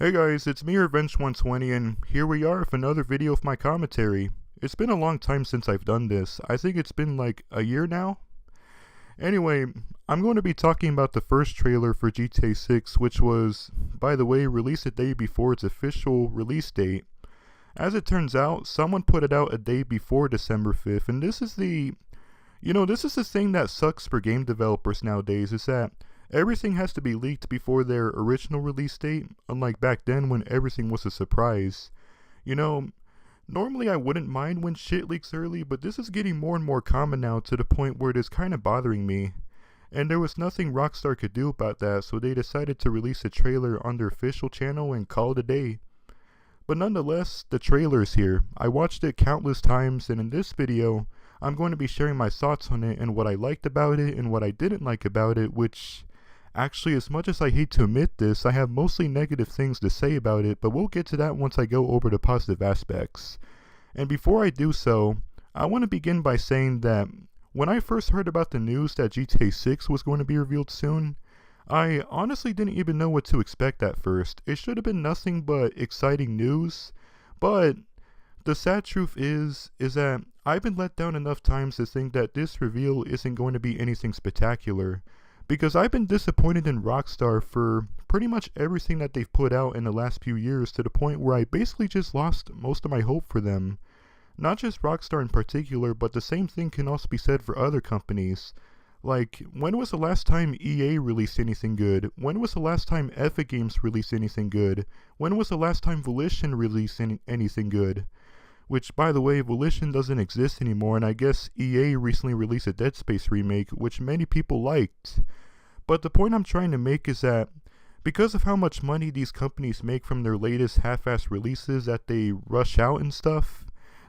Hey guys, it's me, Revenge120, and here we are with another video of my commentary. It's been a long time since I've done this. I think it's been like a year now. Anyway, I'm going to be talking about the first trailer for GTA 6, which was, by the way, released a day before its official release date. As it turns out, someone put it out a day before December 5th, and this is the thing that sucks for game developers nowadays, is that everything has to be leaked before their original release date, unlike back then when everything was a surprise. Normally I wouldn't mind when shit leaks early, but this is getting more and more common now to the point where it is kinda bothering me. And there was nothing Rockstar could do about that, so they decided to release a trailer on their official channel and call it a day. But nonetheless, the trailer is here. I watched it countless times, and in this video, I'm going to be sharing my thoughts on it and what I liked about it and what I didn't like about it, which actually, as much as I hate to admit this, I have mostly negative things to say about it, but we'll get to that once I go over the positive aspects. And before I do so, I want to begin by saying that when I first heard about the news that GTA 6 was going to be revealed soon, I honestly didn't even know what to expect at first. It should have been nothing but exciting news, but the sad truth is that I've been let down enough times to think that this reveal isn't going to be anything spectacular. Because I've been disappointed in Rockstar for pretty much everything that they've put out in the last few years, to the point where I basically just lost most of my hope for them. Not just Rockstar in particular, but the same thing can also be said for other companies. Like, when was the last time EA released anything good? When was the last time Epic Games released anything good? When was the last time Volition released anything good? Which, by the way, Volition doesn't exist anymore, and I guess EA recently released a Dead Space remake, which many people liked. But the point I'm trying to make is that because of how much money these companies make from their latest half-assed releases that they rush out and stuff,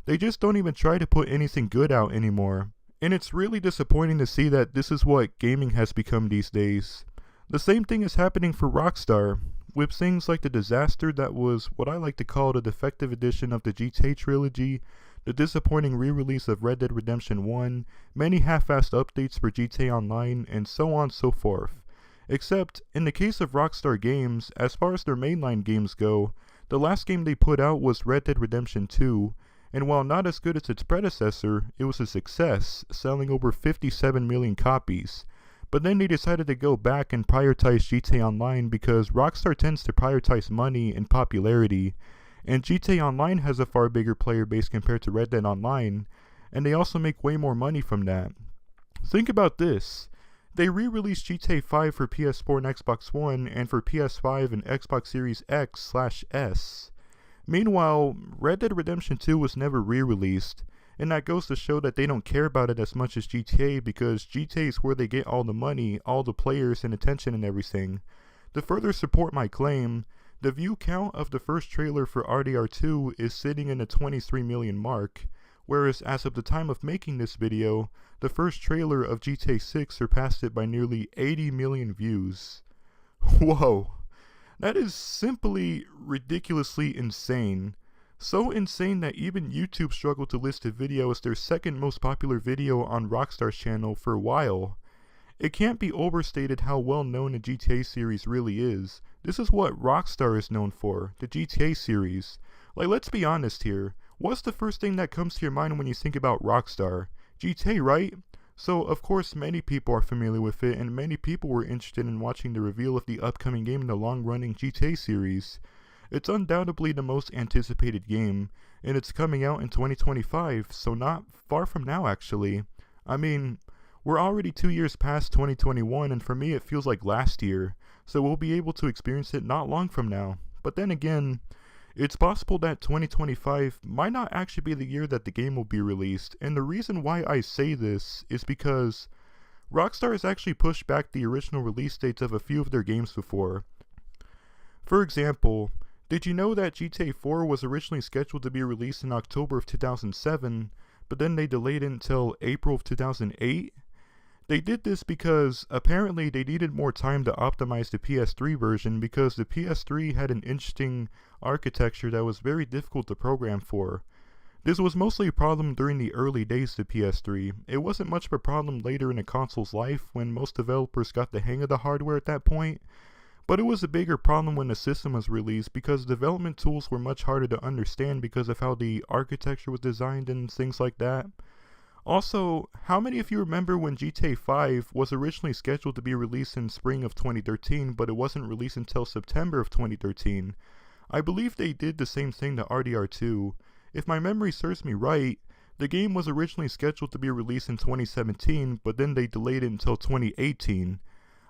they just don't even try to put anything good out anymore. And it's really disappointing to see that this is what gaming has become these days. The same thing is happening for Rockstar, with things like the disaster that was what I like to call the defective edition of the GTA trilogy, the disappointing re-release of Red Dead Redemption 1, many half-assed updates for GTA Online, and so on and so forth. Except, in the case of Rockstar Games, as far as their mainline games go, the last game they put out was Red Dead Redemption 2, and while not as good as its predecessor, it was a success, selling over 57 million copies. But then they decided to go back and prioritize GTA Online because Rockstar tends to prioritize money and popularity, and GTA Online has a far bigger player base compared to Red Dead Online, and they also make way more money from that. Think about this. They re-released GTA 5 for PS4 and Xbox One, and for PS5 and Xbox Series X/S. Meanwhile, Red Dead Redemption 2 was never re-released, and that goes to show that they don't care about it as much as GTA, because GTA is where they get all the money, all the players, and attention and everything. To further support my claim, the view count of the first trailer for RDR2 is sitting in the 23 million mark, whereas as of the time of making this video, the first trailer of GTA 6 surpassed it by nearly 80 million views. Whoa, that is simply ridiculously insane. So insane that even YouTube struggled to list the video as their second most popular video on Rockstar's channel for a while. It can't be overstated how well known the GTA series really is. This is what Rockstar is known for, the GTA series. Like, let's be honest here. What's the first thing that comes to your mind when you think about Rockstar? GTA, right? So, of course, many people are familiar with it, and many people were interested in watching the reveal of the upcoming game in the long-running GTA series. It's undoubtedly the most anticipated game, and it's coming out in 2025, so not far from now actually. I mean, we're already 2 years past 2021, and for me it feels like last year, so we'll be able to experience it not long from now. But then again, it's possible that 2025 might not actually be the year that the game will be released, and the reason why I say this is because Rockstar has actually pushed back the original release dates of a few of their games before. For example, did you know that GTA 4 was originally scheduled to be released in October of 2007, but then they delayed it until April of 2008? They did this because apparently they needed more time to optimize the PS3 version, because the PS3 had an interesting architecture that was very difficult to program for. This was mostly a problem during the early days of the PS3. It wasn't much of a problem later in the console's life when most developers got the hang of the hardware at that point. But it was a bigger problem when the system was released because development tools were much harder to understand because of how the architecture was designed and things like that. Also, how many of you remember when GTA 5 was originally scheduled to be released in spring of 2013, but it wasn't released until September of 2013? I believe they did the same thing to RDR2. If my memory serves me right, the game was originally scheduled to be released in 2017, but then they delayed it until 2018.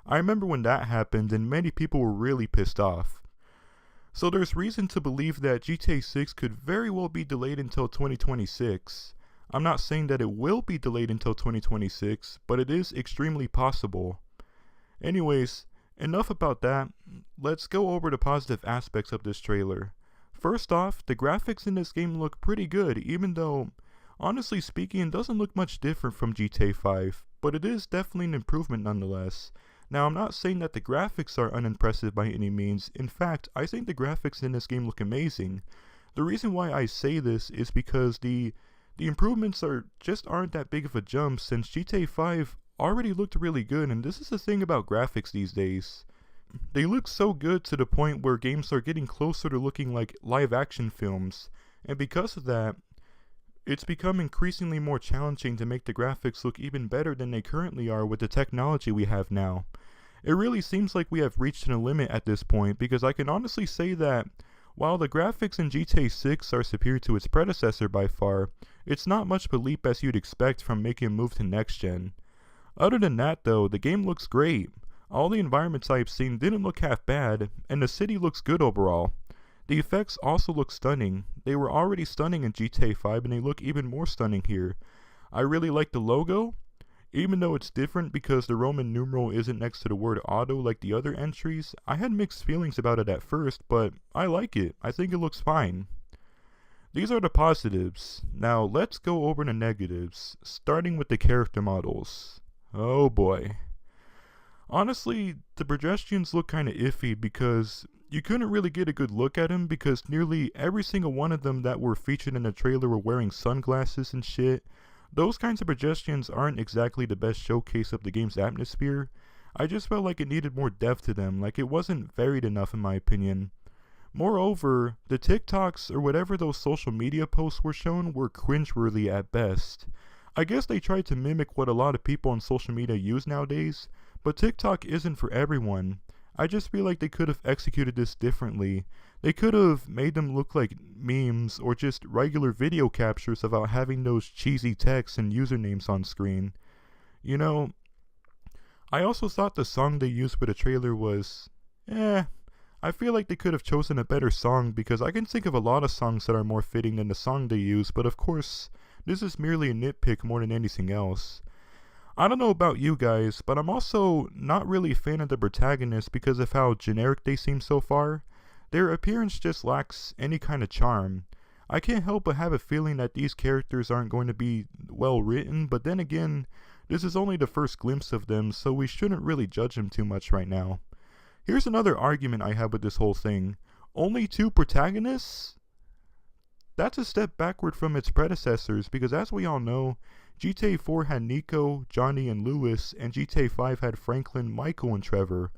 I remember when that happened and many people were really pissed off. So there's reason to believe that GTA 6 could very well be delayed until 2026. I'm not saying that it will be delayed until 2026, but it is extremely possible. Anyways, enough about that. Let's go over the positive aspects of this trailer. First off, the graphics in this game look pretty good, even though, honestly speaking, it doesn't look much different from GTA 5, but it is definitely an improvement nonetheless. Now, I'm not saying that the graphics are unimpressive by any means. In fact, I think the graphics in this game look amazing. The reason why I say this is because the improvements aren't that big of a jump since GTA 5 already looked really good, and this is the thing about graphics these days. They look so good to the point where games are getting closer to looking like live action films, and because of that, it's become increasingly more challenging to make the graphics look even better than they currently are with the technology we have now. It really seems like we have reached a limit at this point because I can honestly say that while the graphics in GTA 6 are superior to its predecessor by far, it's not much of a leap as you'd expect from making a move to next gen. Other than that though, the game looks great. All the environments I've seen didn't look half bad, and the city looks good overall. The effects also look stunning. They were already stunning in GTA 5 and they look even more stunning here. I really like the logo, even though it's different because the Roman numeral isn't next to the word auto like the other entries. I had mixed feelings about it at first, but I like it. I think it looks fine. These are the positives. Now let's go over the negatives, starting with the character models. Oh boy. Honestly, the pedestrians look kinda iffy because you couldn't really get a good look at them because nearly every single one of them that were featured in the trailer were wearing sunglasses and shit. Those kinds of pedestrians aren't exactly the best showcase of the game's atmosphere. I just felt like it needed more depth to them, like it wasn't varied enough in my opinion. Moreover, the TikToks or whatever those social media posts were shown were cringeworthy at best. I guess they tried to mimic what a lot of people on social media use nowadays, but TikTok isn't for everyone. I just feel like they could have executed this differently. They could have made them look like memes or just regular video captures without having those cheesy texts and usernames on screen. You know, I also thought the song they used for the trailer was, I feel like they could have chosen a better song because I can think of a lot of songs that are more fitting than the song they use, but of course, this is merely a nitpick more than anything else. I don't know about you guys, but I'm also not really a fan of the protagonists because of how generic they seem so far. Their appearance just lacks any kind of charm. I can't help but have a feeling that these characters aren't going to be well written, but then again, this is only the first glimpse of them, so we shouldn't really judge them too much right now. Here's another argument I have with this whole thing. Only 2 protagonists? That's a step backward from its predecessors because as we all know, GTA 4 had Nico, Johnny, and Lewis, and GTA 5 had Franklin, Michael, and Trevor.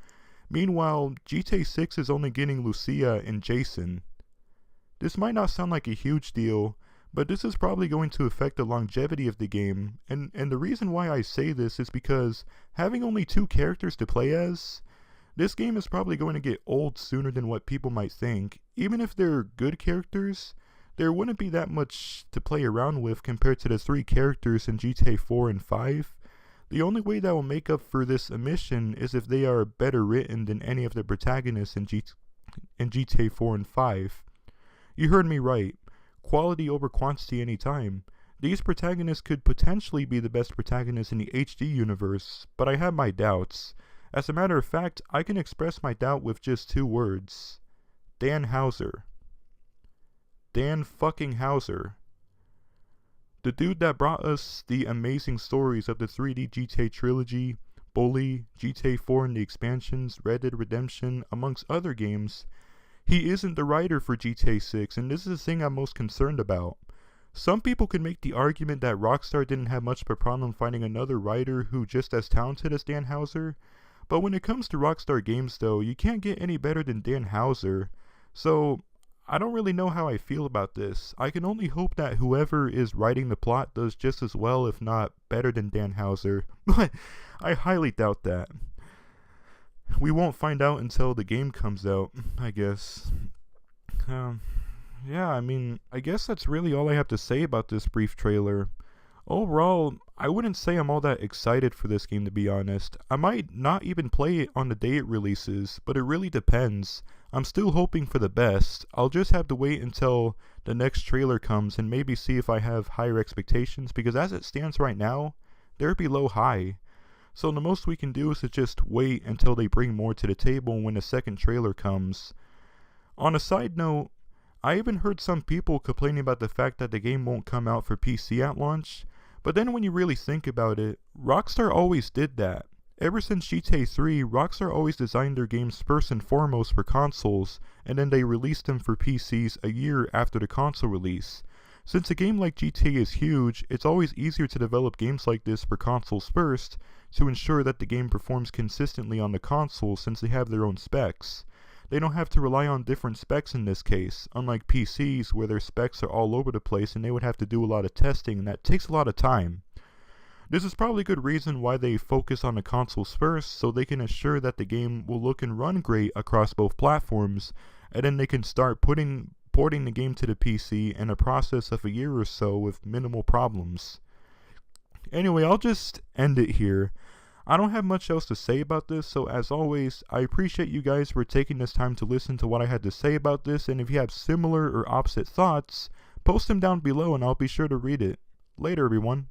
Meanwhile, GTA 6 is only getting Lucia and Jason. This might not sound like a huge deal, but this is probably going to affect the longevity of the game, and the reason why I say this is because having only 2 characters to play as, this game is probably going to get old sooner than what people might think. Even if they're good characters, there wouldn't be that much to play around with compared to the 3 characters in GTA 4 and 5. The only way that will make up for this omission is if they are better written than any of the protagonists in GTA 4 and 5. You heard me right. Quality over quantity anytime. These protagonists could potentially be the best protagonists in the HD universe, but I have my doubts. As a matter of fact, I can express my doubt with just 2 words. Dan Houser. Dan fucking Houser. The dude that brought us the amazing stories of the 3D GTA trilogy, Bully, GTA 4 and the expansions, Red Dead Redemption, amongst other games. He isn't the writer for GTA 6, and this is the thing I'm most concerned about. Some people could make the argument that Rockstar didn't have much of a problem finding another writer who just as talented as Dan Houser, But when it comes to Rockstar Games though, you can't get any better than Dan Houser. So I don't really know how I feel about this. I can only hope that whoever is writing the plot does just as well, if not better than Dan Houser. But I highly doubt that. We won't find out until the game comes out, I guess. Yeah, I mean, I guess that's really all I have to say about this brief trailer. Overall, I wouldn't say I'm all that excited for this game, to be honest. I might not even play it on the day it releases, but it really depends. I'm still hoping for the best. I'll just have to wait until the next trailer comes and maybe see if I have higher expectations, because as it stands right now, they're below high. So the most we can do is to just wait until they bring more to the table when the second trailer comes. On a side note, I even heard some people complaining about the fact that the game won't come out for PC at launch. But then when you really think about it, Rockstar always did that. Ever since GTA 3, Rockstar always designed their games first and foremost for consoles, and then they released them for PCs a year after the console release. Since a game like GTA is huge, it's always easier to develop games like this for consoles first, to ensure that the game performs consistently on the console since they have their own specs. They don't have to rely on different specs in this case, unlike PCs where their specs are all over the place and they would have to do a lot of testing, and that takes a lot of time. This is probably a good reason why they focus on the consoles first, so they can assure that the game will look and run great across both platforms, and then they can start porting the game to the PC in a process of a year or so with minimal problems. Anyway, I'll just end it here. I don't have much else to say about this, so as always, I appreciate you guys for taking this time to listen to what I had to say about this, and if you have similar or opposite thoughts, post them down below and I'll be sure to read it. Later, everyone.